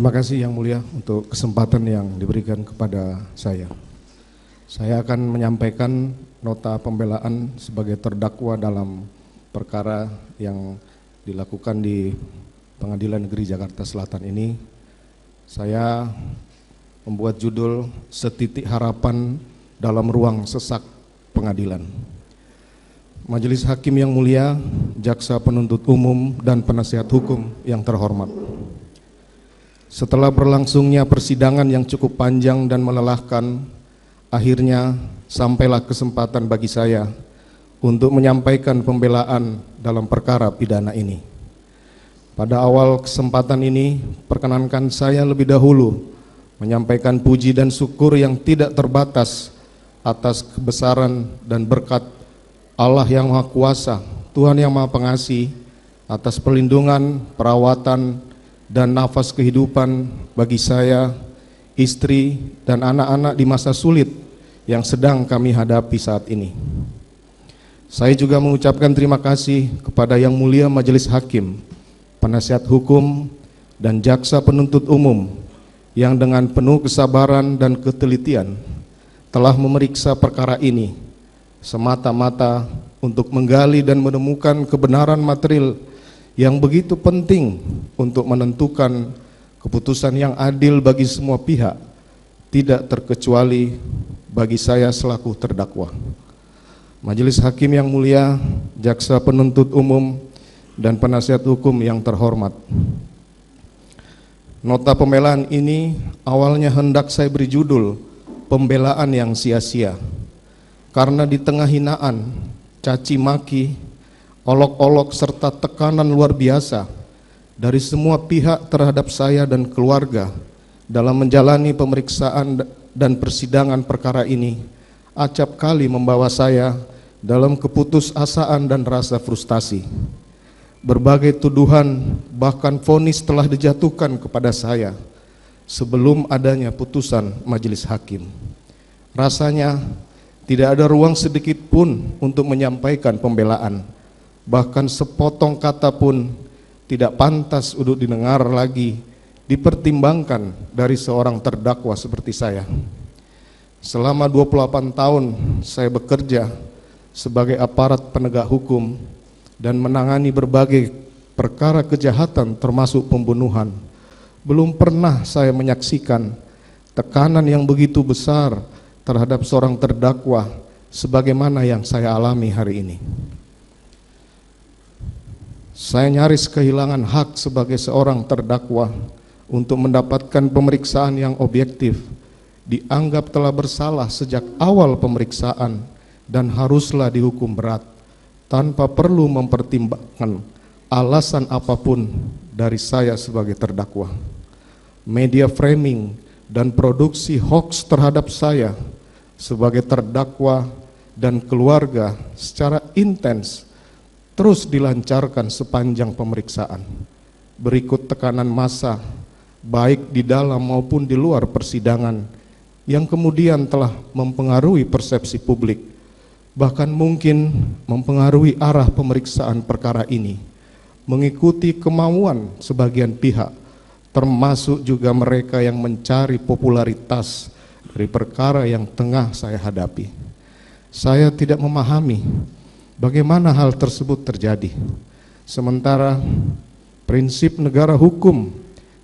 Terima kasih Yang Mulia untuk kesempatan yang diberikan kepada saya. Saya akan menyampaikan nota pembelaan sebagai terdakwa dalam perkara yang dilakukan di Pengadilan Negeri Jakarta Selatan ini. Saya membuat judul Setitik Harapan dalam Ruang Sesak Pengadilan. Majelis Hakim yang mulia, Jaksa Penuntut Umum dan Penasihat Hukum yang terhormat. Setelah berlangsungnya persidangan yang cukup panjang dan melelahkan, akhirnya sampailah kesempatan bagi saya untuk menyampaikan pembelaan dalam perkara pidana ini. Pada awal kesempatan ini, perkenankan saya lebih dahulu menyampaikan puji dan syukur yang tidak terbatas atas kebesaran dan berkat Allah yang Maha Kuasa, Tuhan yang Maha Pengasih, atas perlindungan, perawatan, dan nafas kehidupan bagi saya, istri, dan anak-anak di masa sulit yang sedang kami hadapi saat ini. Saya juga mengucapkan terima kasih kepada Yang Mulia Majelis Hakim, Penasihat Hukum, dan Jaksa Penuntut Umum yang dengan penuh kesabaran dan ketelitian telah memeriksa perkara ini semata-mata untuk menggali dan menemukan kebenaran material yang begitu penting untuk menentukan keputusan yang adil bagi semua pihak, tidak terkecuali bagi saya selaku terdakwa. Majelis Hakim yang mulia, Jaksa Penuntut Umum, dan Penasihat Hukum yang terhormat. Nota pembelaan ini awalnya hendak saya beri judul Pembelaan yang Sia-sia, karena di tengah hinaan, caci maki, olok-olok serta tekanan luar biasa dari semua pihak terhadap saya dan keluarga dalam menjalani pemeriksaan dan persidangan perkara ini, acap kali membawa saya dalam keputusasaan dan rasa frustasi. Berbagai tuduhan bahkan vonis telah dijatuhkan kepada saya sebelum adanya putusan majelis hakim. Rasanya tidak ada ruang sedikit pun untuk menyampaikan pembelaan. Bahkan sepotong kata pun tidak pantas untuk didengar lagi, dipertimbangkan dari seorang terdakwa seperti saya. Selama 28 tahun saya bekerja sebagai aparat penegak hukum dan menangani berbagai perkara kejahatan termasuk pembunuhan. Belum pernah saya menyaksikan tekanan yang begitu besar terhadap seorang terdakwa sebagaimana yang saya alami hari ini. Saya nyaris kehilangan hak sebagai seorang terdakwa untuk mendapatkan pemeriksaan yang objektif, dianggap telah bersalah sejak awal pemeriksaan dan haruslah dihukum berat tanpa perlu mempertimbangkan alasan apapun dari saya sebagai terdakwa. Media framing dan produksi hoax terhadap saya sebagai terdakwa dan keluarga secara intens terus dilancarkan sepanjang pemeriksaan. Berikut tekanan massa baik di dalam maupun di luar persidangan yang kemudian telah mempengaruhi persepsi publik, bahkan mungkin mempengaruhi arah pemeriksaan perkara ini, mengikuti kemauan sebagian pihak, termasuk juga mereka yang mencari popularitas dari perkara yang tengah saya hadapi. Saya tidak memahami bagaimana hal tersebut terjadi, sementara prinsip negara hukum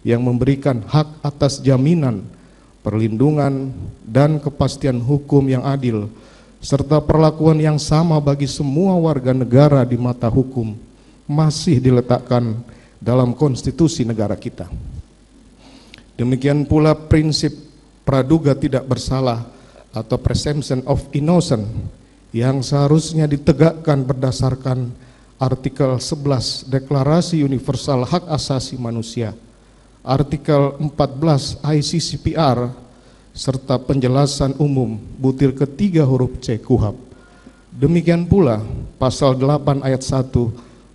yang memberikan hak atas jaminan, perlindungan, dan kepastian hukum yang adil, serta perlakuan yang sama bagi semua warga negara di mata hukum masih diletakkan dalam konstitusi negara kita. Demikian pula prinsip praduga tidak bersalah atau presumption of innocence yang seharusnya ditegakkan berdasarkan artikel 11 Deklarasi Universal Hak Asasi Manusia, artikel 14 ICCPR, serta penjelasan umum butir ketiga huruf C KUHP. Demikian pula pasal 8 ayat 1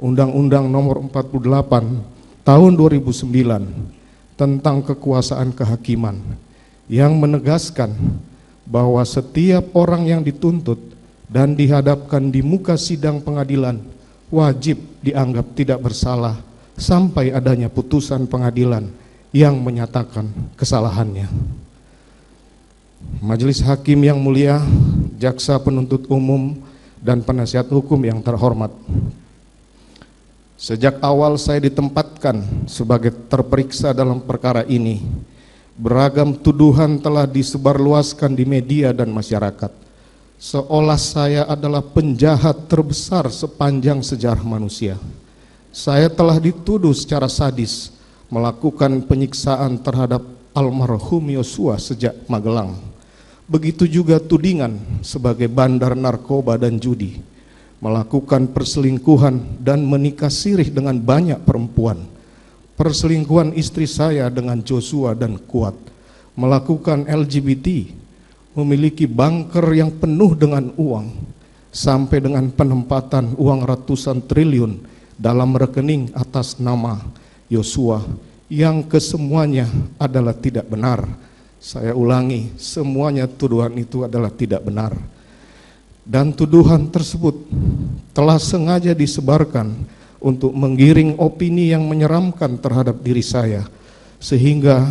Undang-Undang Nomor 48 Tahun 2009 tentang kekuasaan kehakiman yang menegaskan bahwa setiap orang yang dituntut dan dihadapkan di muka sidang pengadilan wajib dianggap tidak bersalah sampai adanya putusan pengadilan yang menyatakan kesalahannya. Majelis Hakim yang mulia, jaksa penuntut umum, dan penasihat hukum yang terhormat. Sejak awal saya ditempatkan sebagai terperiksa dalam perkara ini, beragam tuduhan telah disebarluaskan di media dan masyarakat, seolah saya adalah penjahat terbesar sepanjang sejarah manusia. Saya telah dituduh secara sadis melakukan penyiksaan terhadap almarhum Yosua sejak Magelang. Begitu juga tudingan sebagai bandar narkoba dan judi, melakukan perselingkuhan dan menikah sirih dengan banyak perempuan, perselingkuhan istri saya dengan Joshua dan Kuat, melakukan LGBT, memiliki bunker yang penuh dengan uang, sampai dengan penempatan uang ratusan triliun dalam rekening atas nama Yosua, yang kesemuanya adalah tidak benar. Saya ulangi, semuanya tuduhan itu adalah tidak benar. Dan tuduhan tersebut telah sengaja disebarkan untuk menggiring opini yang menyeramkan terhadap diri saya, sehingga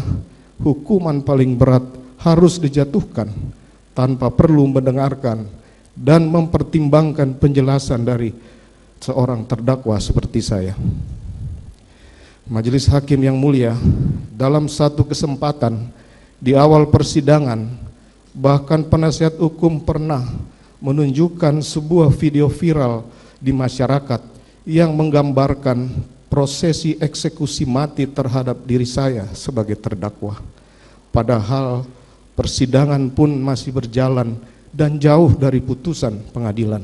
hukuman paling berat harus dijatuhkan tanpa perlu mendengarkan dan mempertimbangkan penjelasan dari seorang terdakwa seperti saya. Majelis Hakim yang mulia, dalam satu kesempatan di awal persidangan, bahkan penasihat hukum pernah menunjukkan sebuah video viral di masyarakat yang menggambarkan prosesi eksekusi mati terhadap diri saya sebagai terdakwa. Padahal persidangan pun masih berjalan dan jauh dari putusan pengadilan.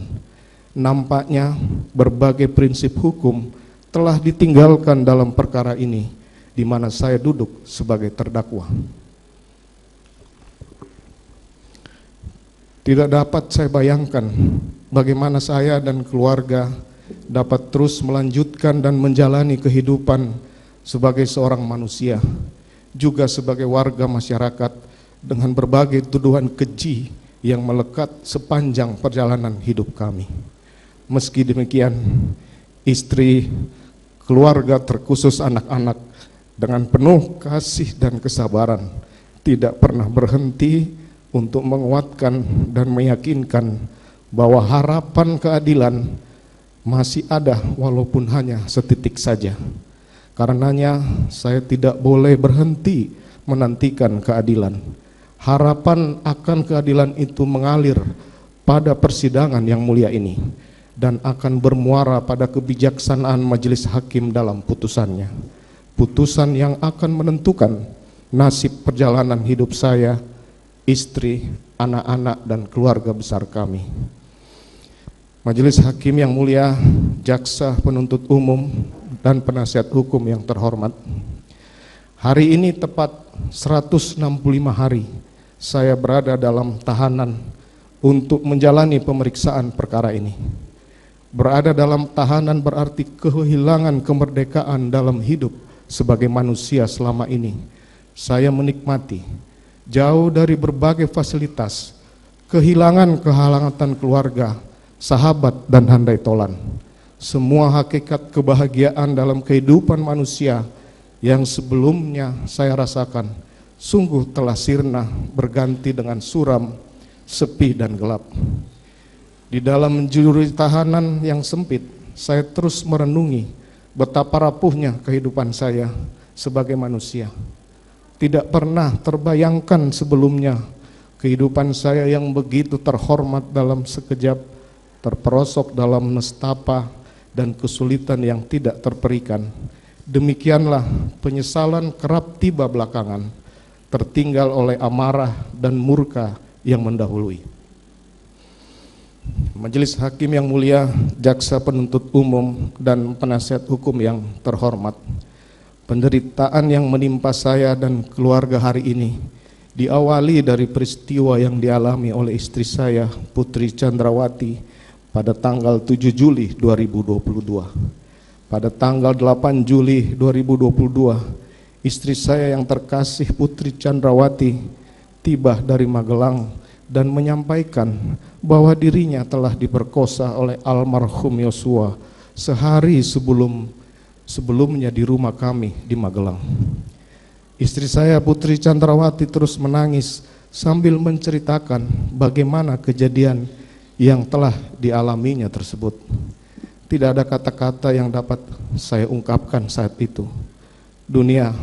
Nampaknya berbagai prinsip hukum telah ditinggalkan dalam perkara ini, di mana saya duduk sebagai terdakwa. Tidak dapat saya bayangkan bagaimana saya dan keluarga dapat terus melanjutkan dan menjalani kehidupan sebagai seorang manusia, juga sebagai warga masyarakat, dengan berbagai tuduhan keji yang melekat sepanjang perjalanan hidup kami. Meski demikian, istri, keluarga, terkhusus anak-anak, dengan penuh kasih dan kesabaran tidak pernah berhenti untuk menguatkan dan meyakinkan bahwa harapan keadilan masih ada walaupun hanya setitik saja. Karenanya saya tidak boleh berhenti menantikan keadilan. Harapan akan keadilan itu mengalir pada persidangan yang mulia ini dan akan bermuara pada kebijaksanaan majelis hakim dalam putusannya. Putusan yang akan menentukan nasib perjalanan hidup saya, istri, anak-anak, dan keluarga besar kami. Majelis Hakim yang mulia, jaksa penuntut umum, dan penasihat hukum yang terhormat, hari ini tepat 165 hari saya berada dalam tahanan untuk menjalani pemeriksaan perkara ini. Berada dalam tahanan berarti kehilangan kemerdekaan dalam hidup sebagai manusia selama ini. Saya menikmati jauh dari berbagai fasilitas, kehilangan kehangatan keluarga, sahabat, dan handai tolan. Semua hakikat kebahagiaan dalam kehidupan manusia yang sebelumnya saya rasakan sungguh telah sirna berganti dengan suram, sepi, dan gelap. Di dalam juri tahanan yang sempit, saya terus merenungi betapa rapuhnya kehidupan saya sebagai manusia. Tidak pernah terbayangkan sebelumnya kehidupan saya yang begitu terhormat dalam sekejap terperosok dalam nestapa dan kesulitan yang tidak terperikan. Demikianlah penyesalan kerap tiba belakangan, tertinggal oleh amarah dan murka yang mendahului. Majelis Hakim yang mulia, jaksa penuntut umum, dan penasihat hukum yang terhormat, penderitaan yang menimpa saya dan keluarga hari ini diawali dari peristiwa yang dialami oleh istri saya, Putri Chandrawati, pada tanggal 7 Juli 2022. Pada tanggal 8 Juli 2022, istri saya yang terkasih Putri Chandrawati tiba dari Magelang dan menyampaikan bahwa dirinya telah diperkosa oleh almarhum Yosua sehari sebelumnya di rumah kami di Magelang. Istri saya Putri Chandrawati terus menangis sambil menceritakan bagaimana kejadian yang telah dialaminya tersebut. Tidak ada kata-kata yang dapat saya ungkapkan saat itu. Dunia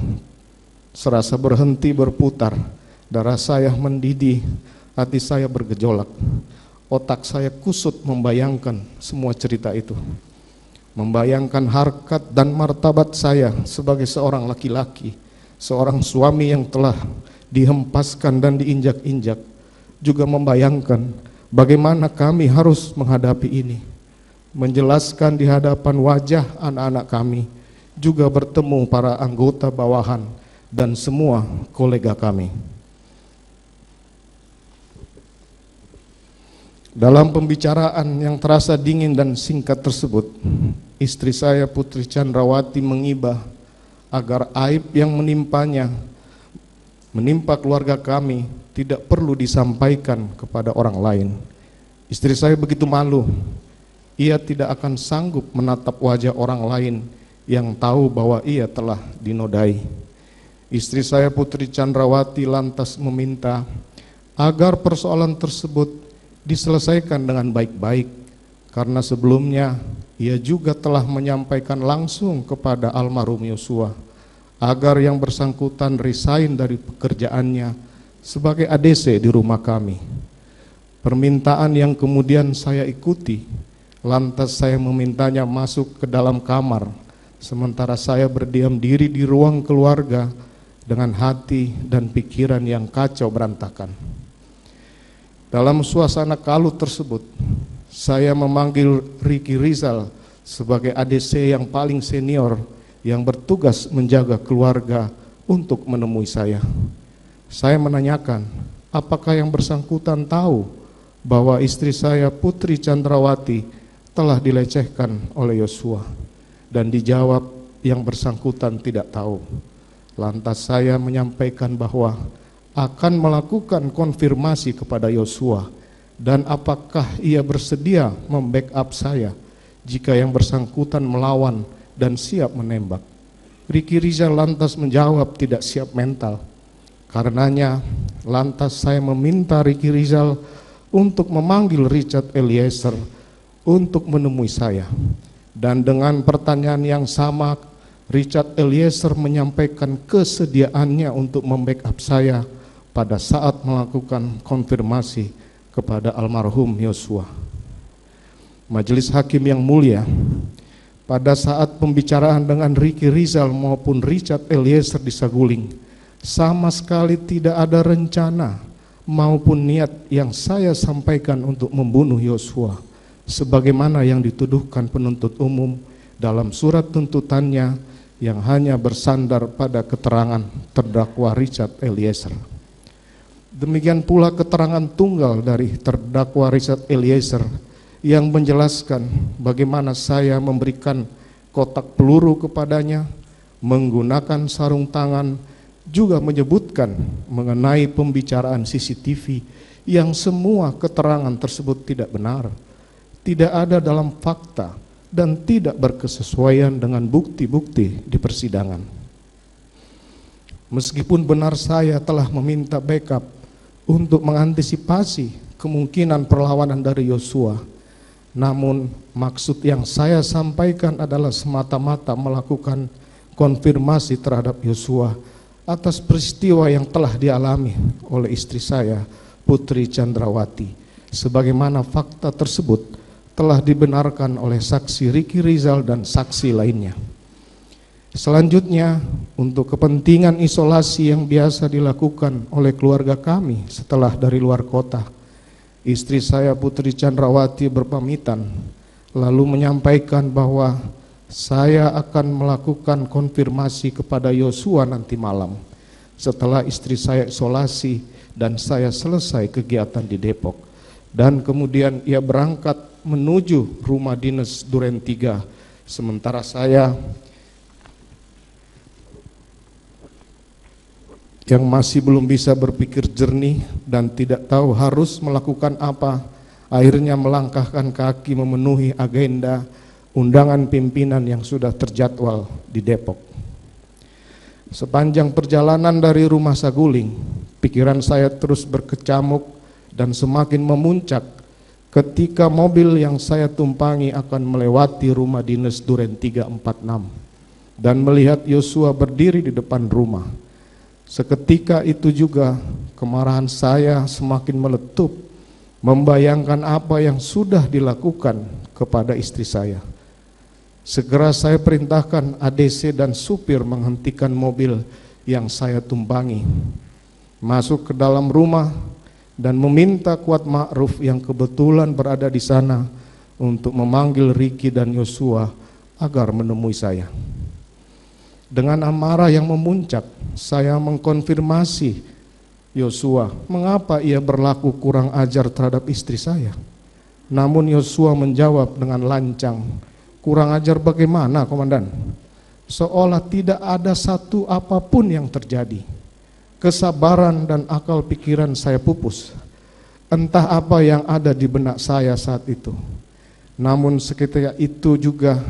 serasa berhenti berputar, darah saya mendidih, hati saya bergejolak. Otak saya kusut membayangkan semua cerita itu. Membayangkan harkat dan martabat saya sebagai seorang laki-laki, seorang suami yang telah dihempaskan dan diinjak-injak. Juga membayangkan bagaimana kami harus menghadapi ini, menjelaskan di hadapan wajah anak-anak kami, juga bertemu para anggota bawahan dan semua kolega kami. Dalam pembicaraan yang terasa dingin dan singkat tersebut, istri saya Putri Chandrawati mengibah agar aib yang menimpa keluarga kami tidak perlu disampaikan kepada orang lain. Istri saya begitu malu, ia tidak akan sanggup menatap wajah orang lain yang tahu bahwa ia telah dinodai. Istri saya Putri Chandrawati lantas meminta agar persoalan tersebut diselesaikan dengan baik-baik, karena sebelumnya ia juga telah menyampaikan langsung kepada almarhum Yosua agar yang bersangkutan resign dari pekerjaannya sebagai ADC di rumah kami. Permintaan yang kemudian saya ikuti, lantas saya memintanya masuk ke dalam kamar, sementara saya berdiam diri di ruang keluarga dengan hati dan pikiran yang kacau berantakan. Dalam suasana kalut tersebut, saya memanggil Ricky Rizal sebagai ADC yang paling senior yang bertugas menjaga keluarga untuk menemui saya. Saya menanyakan, apakah yang bersangkutan tahu bahwa istri saya Putri Chandrawati telah dilecehkan oleh Yosua? Dan dijawab yang bersangkutan tidak tahu. Lantas saya menyampaikan bahwa akan melakukan konfirmasi kepada Yosua dan apakah ia bersedia membackup saya jika yang bersangkutan melawan dan siap menembak. Ricky Rizal lantas menjawab tidak siap mental. Karenanya lantas saya meminta Ricky Rizal untuk memanggil Richard Eliezer untuk menemui saya. Dan dengan pertanyaan yang sama, Richard Eliezer menyampaikan kesediaannya untuk membackup saya pada saat melakukan konfirmasi kepada almarhum Yosua. Majelis Hakim yang mulia, pada saat pembicaraan dengan Ricky Rizal maupun Richard Eliezer di Saguling, sama sekali tidak ada rencana maupun niat yang saya sampaikan untuk membunuh Yosua, sebagaimana yang dituduhkan penuntut umum dalam surat tuntutannya yang hanya bersandar pada keterangan terdakwa Richard Eliezer. Demikian pula keterangan tunggal dari terdakwa Richard Eliezer yang menjelaskan bagaimana saya memberikan kotak peluru kepadanya, menggunakan sarung tangan, juga menyebutkan mengenai pembicaraan CCTV yang semua keterangan tersebut tidak benar, tidak ada dalam fakta, dan tidak berkesesuaian dengan bukti-bukti di persidangan. Meskipun benar saya telah meminta backup untuk mengantisipasi kemungkinan perlawanan dari Yosua, namun maksud yang saya sampaikan adalah semata-mata melakukan konfirmasi terhadap Yosua atas peristiwa yang telah dialami oleh istri saya Putri Chandrawati, sebagaimana fakta tersebut telah dibenarkan oleh saksi Ricky Rizal dan saksi lainnya. Selanjutnya, untuk kepentingan isolasi yang biasa dilakukan oleh keluarga kami setelah dari luar kota, istri saya Putri Chandrawati berpamitan lalu menyampaikan bahwa saya akan melakukan konfirmasi kepada Yosua nanti malam setelah istri saya isolasi dan saya selesai kegiatan di Depok. Dan kemudian ia berangkat menuju rumah dinas Duren 3, sementara saya yang masih belum bisa berpikir jernih dan tidak tahu harus melakukan apa, akhirnya melangkahkan kaki memenuhi agenda undangan pimpinan yang sudah terjadwal di Depok. Sepanjang perjalanan dari rumah Saguling, pikiran saya terus berkecamuk dan semakin memuncak ketika mobil yang saya tumpangi akan melewati rumah dinas Duren 346 dan melihat Yosua berdiri di depan rumah. Seketika itu juga kemarahan saya semakin meletup, membayangkan apa yang sudah dilakukan kepada istri saya. Segera saya perintahkan ADC dan supir menghentikan mobil yang saya tumpangi, masuk ke dalam rumah dan meminta Kuat Ma'ruf yang kebetulan berada di sana untuk memanggil Ricky dan Yosua agar menemui saya. Dengan amarah yang memuncak, saya mengkonfirmasi Yosua mengapa ia berlaku kurang ajar terhadap istri saya. Namun Yosua menjawab dengan lancang, "Kurang ajar bagaimana, Komandan? Seolah tidak ada satu apapun yang terjadi. Kesabaran dan akal pikiran saya pupus. Entah apa yang ada di benak saya saat itu. Namun seketika itu juga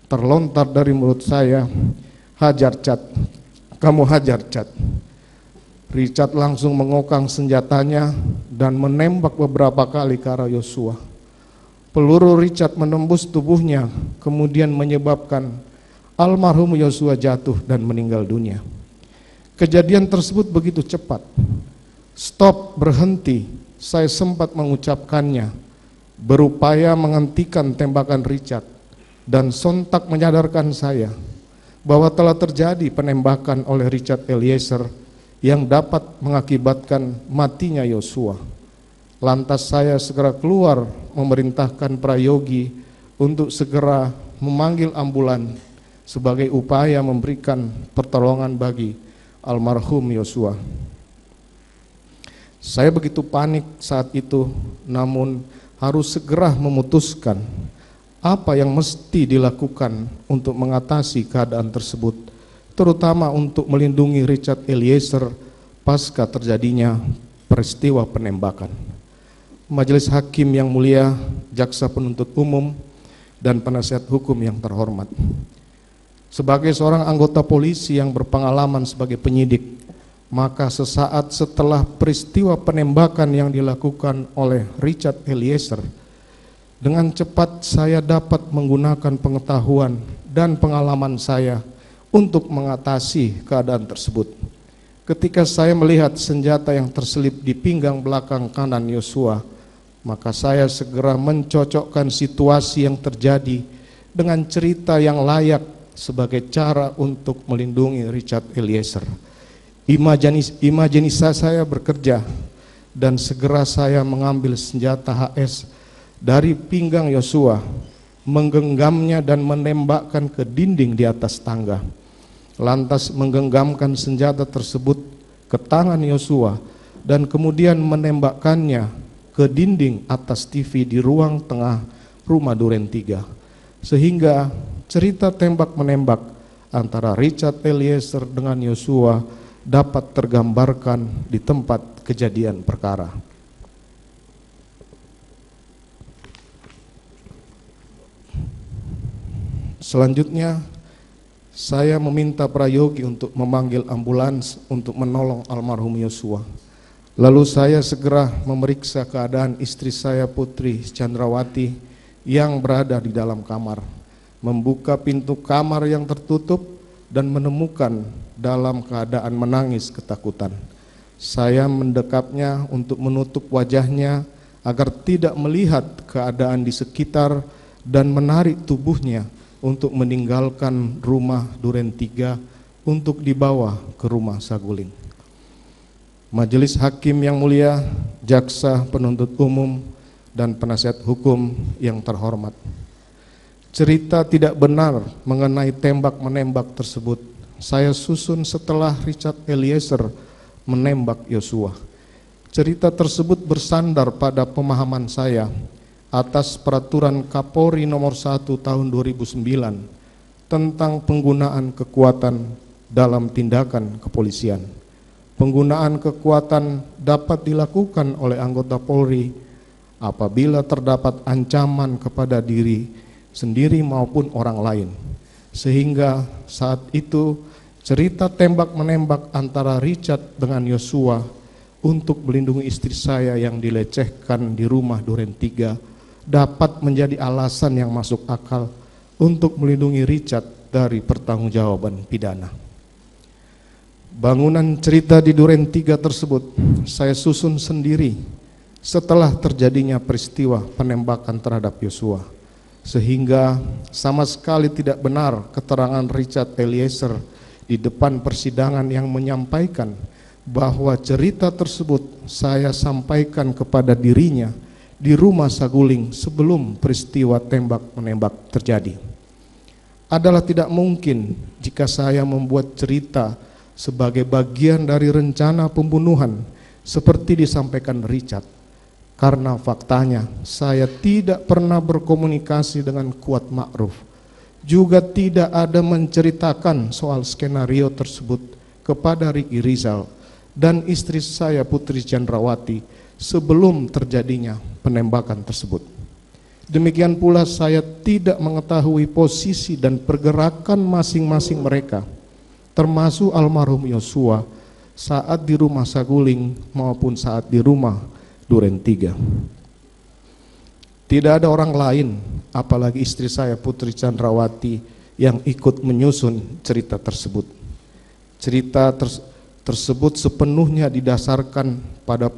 terlontar dari mulut saya, 'Hajar Cat, kamu hajar Cat.' Richard langsung mengokang senjatanya dan menembak beberapa kali ke arah Yosua. Peluru Richard menembus tubuhnya, kemudian menyebabkan almarhum Yosua jatuh dan meninggal dunia. Kejadian tersebut begitu cepat. Stop, berhenti, saya sempat mengucapkannya, berupaya menghentikan tembakan Richard, dan sontak menyadarkan saya bahwa telah terjadi penembakan oleh Richard Eliezer yang dapat mengakibatkan matinya Yosua. Lantas saya segera keluar memerintahkan Prayogi untuk segera memanggil ambulan sebagai upaya memberikan pertolongan bagi almarhum Yosua. Saya begitu panik saat itu, namun harus segera memutuskan apa yang mesti dilakukan untuk mengatasi keadaan tersebut, terutama untuk melindungi Richard Eliezer pasca terjadinya peristiwa penembakan. Majelis Hakim yang mulia, Jaksa Penuntut Umum, dan penasihat hukum yang terhormat. Sebagai seorang anggota polisi yang berpengalaman sebagai penyidik, maka sesaat setelah peristiwa penembakan yang dilakukan oleh Richard Eliezer, dengan cepat saya dapat menggunakan pengetahuan dan pengalaman saya untuk mengatasi keadaan tersebut. Ketika saya melihat senjata yang terselip di pinggang belakang kanan Yosua, maka saya segera mencocokkan situasi yang terjadi dengan cerita yang layak sebagai cara untuk melindungi Richard Eliezer. Imajinasi saya bekerja dan segera saya mengambil senjata HS dari pinggang Yosua, menggenggamnya dan menembakkan ke dinding di atas tangga. Lantas menggenggamkan senjata tersebut ke tangan Yosua dan kemudian menembakkannya ke dinding atas TV di ruang tengah rumah Duren 3, sehingga cerita tembak-menembak antara Richard Eliezer dengan Yosua dapat tergambarkan di tempat kejadian perkara. Selanjutnya, saya meminta Prayogi untuk memanggil ambulans untuk menolong almarhum Yosua. Lalu saya segera memeriksa keadaan istri saya, Putri Chandrawati, yang berada di dalam kamar, membuka pintu kamar yang tertutup dan menemukan dalam keadaan menangis ketakutan. Saya mendekapnya untuk menutup wajahnya agar tidak melihat keadaan di sekitar dan menarik tubuhnya untuk meninggalkan rumah Duren 3 untuk dibawa ke rumah Saguling. Majelis Hakim yang mulia, Jaksa Penuntut Umum, dan penasihat hukum yang terhormat. Cerita tidak benar mengenai tembak-menembak tersebut saya susun setelah Richard Eliezer menembak Yosua. Cerita tersebut bersandar pada pemahaman saya atas peraturan Kapolri nomor 1 tahun 2009 tentang penggunaan kekuatan dalam tindakan kepolisian. Penggunaan kekuatan dapat dilakukan oleh anggota Polri apabila terdapat ancaman kepada diri sendiri maupun orang lain, sehingga saat itu cerita tembak-menembak antara Richard dengan Yosua untuk melindungi istri saya yang dilecehkan di rumah Duren 3 dapat menjadi alasan yang masuk akal untuk melindungi Richard dari pertanggungjawaban pidana. Bangunan cerita di Duren 3 tersebut saya susun sendiri setelah terjadinya peristiwa penembakan terhadap Yosua, sehingga sama sekali tidak benar keterangan Richard Eliezer di depan persidangan yang menyampaikan bahwa cerita tersebut saya sampaikan kepada dirinya di rumah Saguling sebelum peristiwa tembak-menembak terjadi. Adalah tidak mungkin jika saya membuat cerita sebagai bagian dari rencana pembunuhan seperti disampaikan Richard, karena faktanya saya tidak pernah berkomunikasi dengan Kuat Ma'ruf, juga tidak ada menceritakan soal skenario tersebut kepada Ricky Rizal dan istri saya Putri Chandrawati sebelum terjadinya penembakan tersebut. Demikian pula saya tidak mengetahui posisi dan pergerakan masing-masing mereka, termasuk almarhum Yosua saat di rumah Saguling maupun saat di rumah Duren 3. Tidak ada orang lain, apalagi istri saya Putri Chandrawati, yang ikut menyusun cerita tersebut. Cerita tersebut sepenuhnya didasarkan pada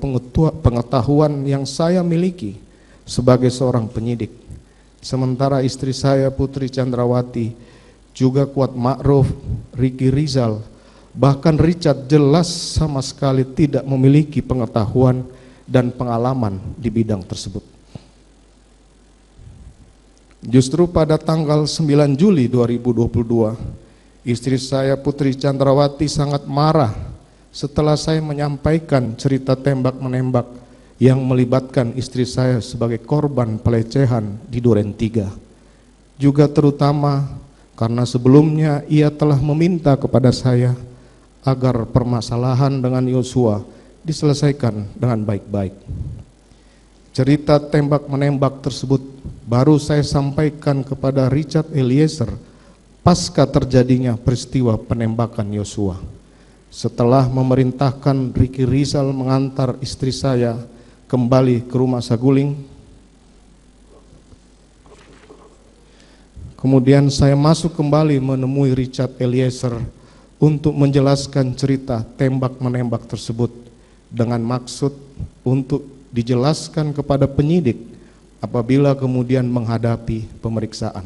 pengetahuan yang saya miliki sebagai seorang penyidik. Sementara istri saya Putri Chandrawati, juga Kuat Ma'ruf, Ricky Rizal, bahkan Richard jelas sama sekali tidak memiliki pengetahuan dan pengalaman di bidang tersebut. Justru pada tanggal 9 Juli 2022, istri saya Putri Chandrawati sangat marah setelah saya menyampaikan cerita tembak-menembak yang melibatkan istri saya sebagai korban pelecehan di Duren 3. Juga terutama karena sebelumnya ia telah meminta kepada saya agar permasalahan dengan Yosua diselesaikan dengan baik-baik. Cerita tembak-menembak tersebut baru saya sampaikan kepada Richard Eliezer pasca terjadinya peristiwa penembakan Yosua, setelah memerintahkan Ricky Rizal mengantar istri saya kembali ke rumah Saguling. Kemudian saya masuk kembali menemui Richard Eliezer untuk menjelaskan cerita tembak-menembak tersebut dengan maksud untuk dijelaskan kepada penyidik apabila kemudian menghadapi pemeriksaan.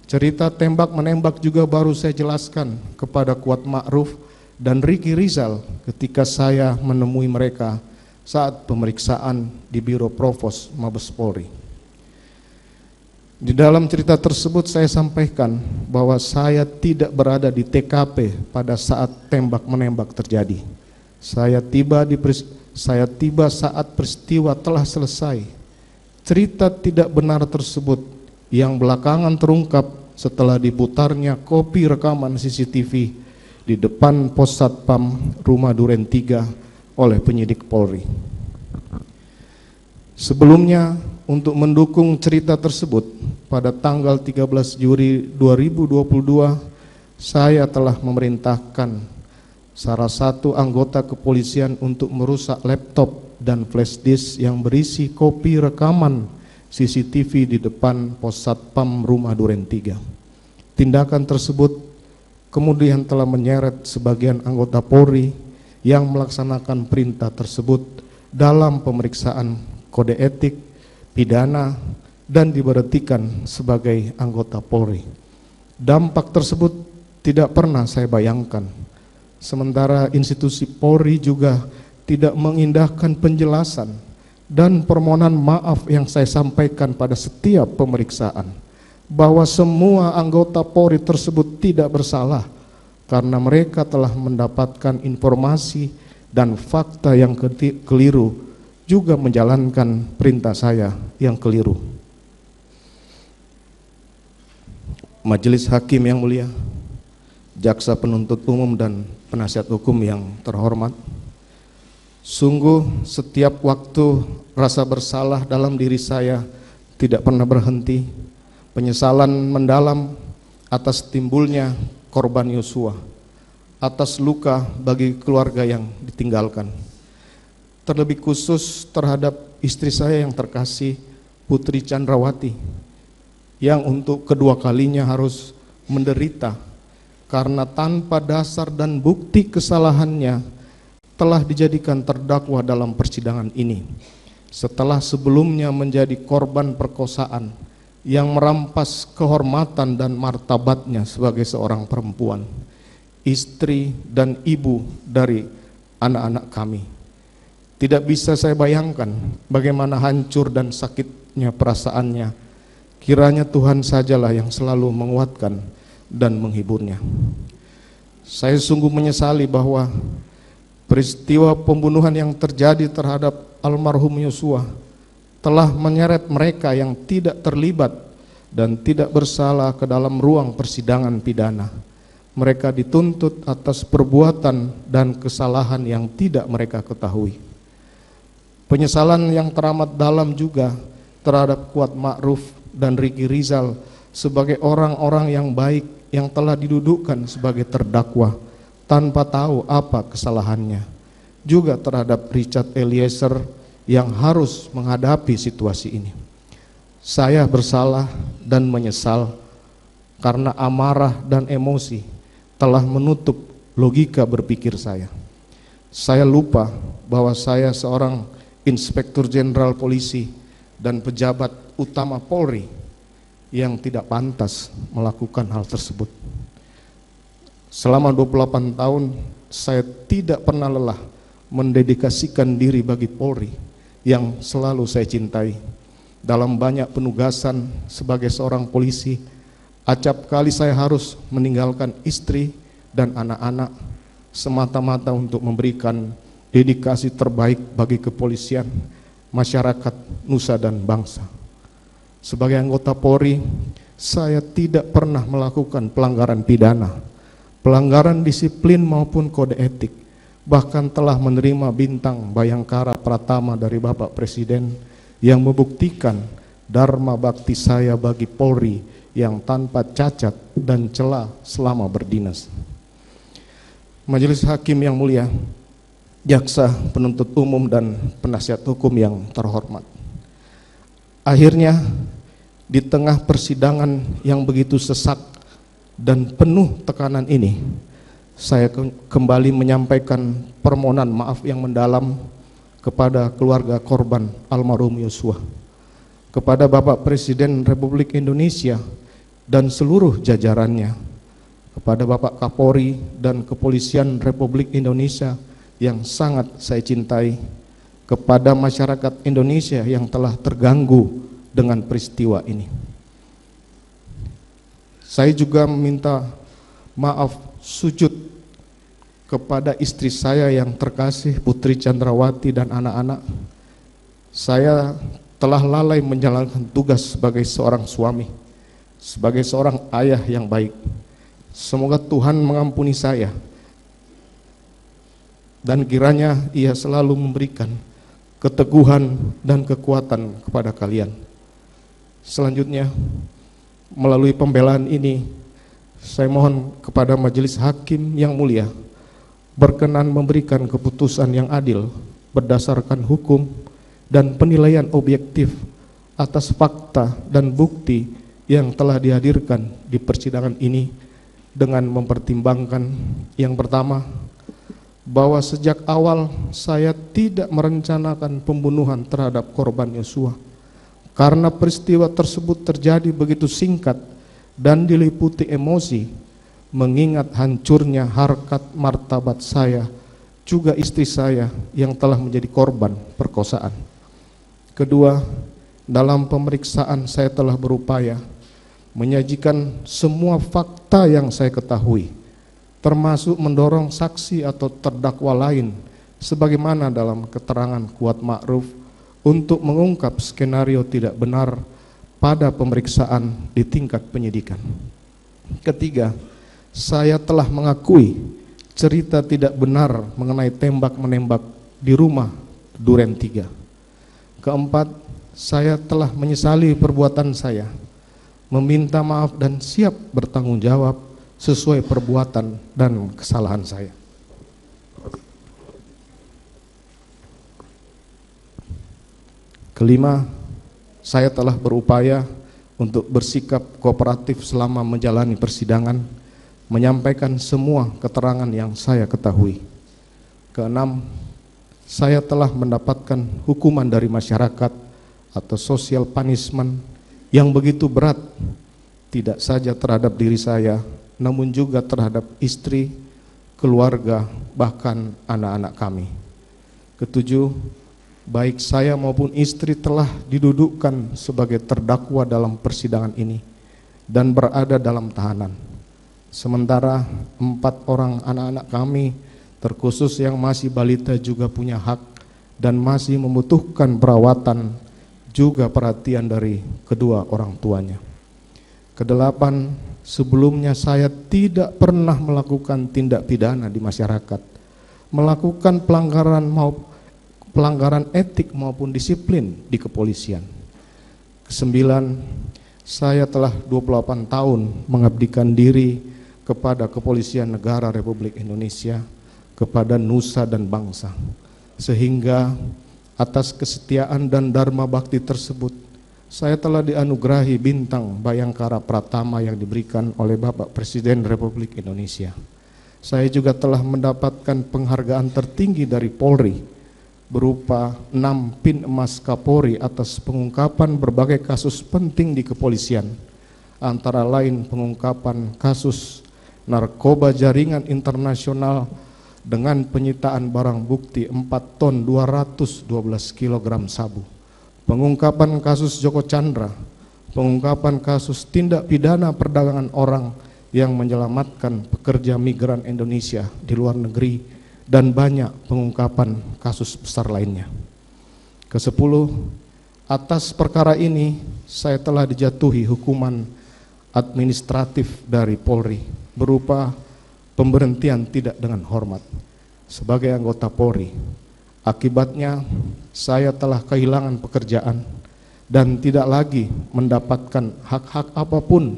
Cerita tembak-menembak juga baru saya jelaskan kepada Kuat Ma'ruf dan Ricky Rizal ketika saya menemui mereka saat pemeriksaan di Biro Provos Mabes Polri. Di dalam cerita tersebut saya sampaikan bahwa saya tidak berada di TKP pada saat tembak-menembak terjadi. Saya tiba saat peristiwa telah selesai. Cerita tidak benar tersebut yang belakangan terungkap setelah diputarnya kopi rekaman CCTV di depan pos Satpam rumah Duren 3 oleh penyidik Polri. Sebelumnya, untuk mendukung cerita tersebut, pada tanggal 13 Juli 2022, saya telah memerintahkan salah satu anggota kepolisian untuk merusak laptop dan flash disk yang berisi kopi rekaman CCTV di depan pos Satpam rumah Duren 3. Tindakan tersebut kemudian telah menyeret sebagian anggota Polri yang melaksanakan perintah tersebut dalam pemeriksaan kode etik, pidana, dan diberhentikan sebagai anggota Polri. Dampak tersebut tidak pernah saya bayangkan. Sementara institusi Polri juga tidak mengindahkan penjelasan dan permohonan maaf yang saya sampaikan pada setiap pemeriksaan, bahwa semua anggota Polri tersebut tidak bersalah karena mereka telah mendapatkan informasi dan fakta yang keliru, juga menjalankan perintah saya yang keliru. Majelis Hakim yang mulia, jaksa penuntut umum dan penasihat hukum yang terhormat, sungguh setiap waktu rasa bersalah dalam diri saya tidak pernah berhenti. Penyesalan mendalam atas timbulnya korban Yosua atas luka bagi keluarga yang ditinggalkan. Terlebih khusus terhadap istri saya yang terkasih, Putri Chandrawati, yang untuk kedua kalinya harus menderita karena tanpa dasar dan bukti kesalahannya telah dijadikan terdakwa dalam persidangan ini, setelah sebelumnya menjadi korban perkosaan yang merampas kehormatan dan martabatnya sebagai seorang perempuan, istri dan ibu dari anak-anak kami. Tidak bisa saya bayangkan bagaimana hancur dan sakitnya perasaannya. Kiranya Tuhan sajalah yang selalu menguatkan dan menghiburnya. Saya sungguh menyesali bahwa peristiwa pembunuhan yang terjadi terhadap almarhum Yosua telah menyeret mereka yang tidak terlibat dan tidak bersalah ke dalam ruang persidangan pidana. Mereka dituntut atas perbuatan dan kesalahan yang tidak mereka ketahui. Penyesalan yang teramat dalam juga terhadap Kuat Ma'ruf dan Ricky Rizal sebagai orang-orang yang baik yang telah didudukkan sebagai terdakwa tanpa tahu apa kesalahannya. Juga terhadap Richard Eliezer yang harus menghadapi situasi ini. Saya bersalah dan menyesal karena amarah dan emosi telah menutup logika berpikir saya. Saya lupa bahwa saya seorang Inspektur Jenderal Polisi dan pejabat utama Polri yang tidak pantas melakukan hal tersebut. Selama 28 tahun saya tidak pernah lelah mendedikasikan diri bagi Polri yang selalu saya cintai. Dalam banyak penugasan sebagai seorang polisi, acap kali saya harus meninggalkan istri dan anak-anak semata-mata untuk memberikan dedikasi terbaik bagi kepolisian, masyarakat, nusa dan bangsa. Sebagai anggota Polri, saya tidak pernah melakukan pelanggaran pidana, pelanggaran disiplin maupun kode etik, bahkan telah menerima bintang Bayangkara Pratama dari Bapak Presiden yang membuktikan dharma bakti saya bagi Polri yang tanpa cacat dan celah selama berdinas. Majelis Hakim yang mulia, jaksa penuntut umum dan penasihat hukum yang terhormat. Akhirnya di tengah persidangan yang begitu sesak dan penuh tekanan ini, saya kembali menyampaikan permohonan maaf yang mendalam kepada keluarga korban almarhum Yosua, kepada Bapak Presiden Republik Indonesia dan seluruh jajarannya, kepada Bapak Kapolri dan Kepolisian Republik Indonesia yang sangat saya cintai, kepada masyarakat Indonesia yang telah terganggu dengan peristiwa ini. Saya juga meminta maaf sujud kepada istri saya yang terkasih, Putri Chandrawati dan anak-anak. Saya telah lalai menjalankan tugas sebagai seorang suami, sebagai seorang ayah yang baik. Semoga Tuhan mengampuni saya dan kiranya Ia selalu memberikan keteguhan dan kekuatan kepada kalian. Selanjutnya, melalui pembelaan ini, saya mohon kepada Majelis Hakim yang mulia berkenan memberikan keputusan yang adil berdasarkan hukum dan penilaian objektif atas fakta dan bukti yang telah dihadirkan di persidangan ini, dengan mempertimbangkan yang pertama, bahwa sejak awal saya tidak merencanakan pembunuhan terhadap korban Yosua, karena peristiwa tersebut terjadi begitu singkat dan diliputi emosi, mengingat hancurnya harkat martabat saya, juga istri saya yang telah menjadi korban perkosaan. Kedua, dalam pemeriksaan saya telah berupaya menyajikan semua fakta yang saya ketahui, termasuk mendorong saksi atau terdakwa lain sebagaimana dalam keterangan Kuat Ma'ruf untuk mengungkap skenario tidak benar pada pemeriksaan di tingkat penyidikan. Ketiga, saya telah mengakui cerita tidak benar mengenai tembak-menembak di rumah Duren 3. Keempat, saya telah menyesali perbuatan saya, meminta maaf dan siap bertanggung jawab sesuai perbuatan dan kesalahan saya. Kelima, saya telah berupaya untuk bersikap kooperatif selama menjalani persidangan, menyampaikan semua keterangan yang saya ketahui. Keenam, saya telah mendapatkan hukuman dari masyarakat atau social punishment yang begitu berat, tidak saja terhadap diri saya, namun juga terhadap istri, keluarga, bahkan anak-anak kami. Ketujuh, baik saya maupun istri telah didudukkan sebagai terdakwa dalam persidangan ini dan berada dalam tahanan. Sementara 4 orang anak-anak kami, terkhusus yang masih balita, juga punya hak dan masih membutuhkan perawatan juga perhatian dari kedua orang tuanya. Kedelapan, sebelumnya saya tidak pernah melakukan tindak pidana di masyarakat, melakukan pelanggaran etik maupun disiplin di kepolisian. Kesembilan, saya telah 28 tahun mengabdikan diri kepada Kepolisian Negara Republik Indonesia, kepada nusa dan bangsa, sehingga atas kesetiaan dan dharma bakti tersebut, saya telah dianugerahi bintang Bayangkara Pratama yang diberikan oleh Bapak Presiden Republik Indonesia. Saya juga telah mendapatkan penghargaan tertinggi dari Polri, berupa 6 Pin Emas Kapolri atas pengungkapan berbagai kasus penting di kepolisian, antara lain pengungkapan kasus narkoba jaringan internasional dengan penyitaan barang bukti 4 ton 212 kg sabu, pengungkapan kasus Joko Chandra, pengungkapan kasus tindak pidana perdagangan orang yang menyelamatkan pekerja migran Indonesia di luar negeri, dan banyak pengungkapan kasus besar lainnya. Kesepuluh, atas perkara ini saya telah dijatuhi hukuman administratif dari Polri berupa pemberhentian tidak dengan hormat sebagai anggota Polri. Akibatnya saya telah kehilangan pekerjaan dan tidak lagi mendapatkan hak-hak apapun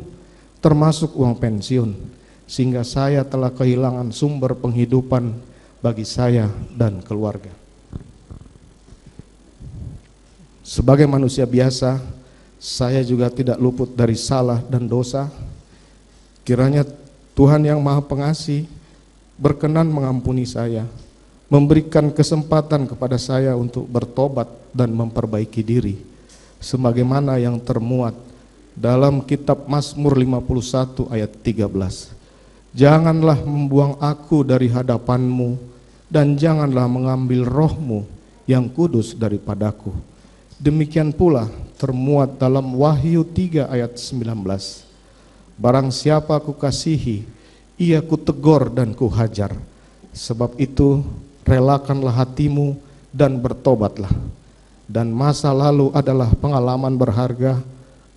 termasuk uang pensiun, sehingga saya telah kehilangan sumber penghidupan bagi saya dan keluarga. Sebagai manusia biasa, saya juga tidak luput dari salah dan dosa. Kiranya Tuhan yang Maha Pengasih berkenan mengampuni saya, memberikan kesempatan kepada saya untuk bertobat dan memperbaiki diri, sebagaimana yang termuat dalam kitab Mazmur 51 ayat 13. Janganlah membuang aku dari hadapanmu, dan janganlah mengambil rohmu yang kudus daripadaku. Demikian pula termuat dalam Wahyu 3 ayat 19. Barang siapa kukasihi, ia kutegur dan kuhajar. Sebab itu relakanlah hatimu dan bertobatlah. Dan masa lalu adalah pengalaman berharga,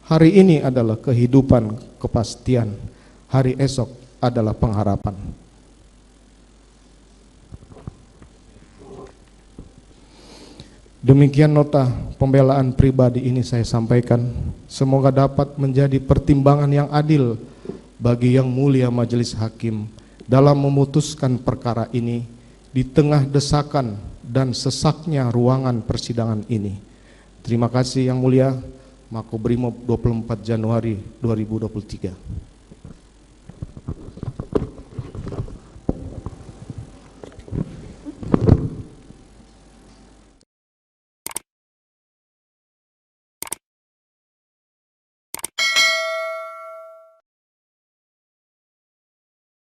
hari ini adalah kehidupan kepastian, hari esok adalah pengharapan. Demikian nota pembelaan pribadi ini saya sampaikan. Semoga dapat menjadi pertimbangan yang adil bagi yang mulia majelis hakim dalam memutuskan perkara ini di tengah desakan dan sesaknya ruangan persidangan ini. Terima kasih yang mulia. Makobrimob 24 Januari 2023.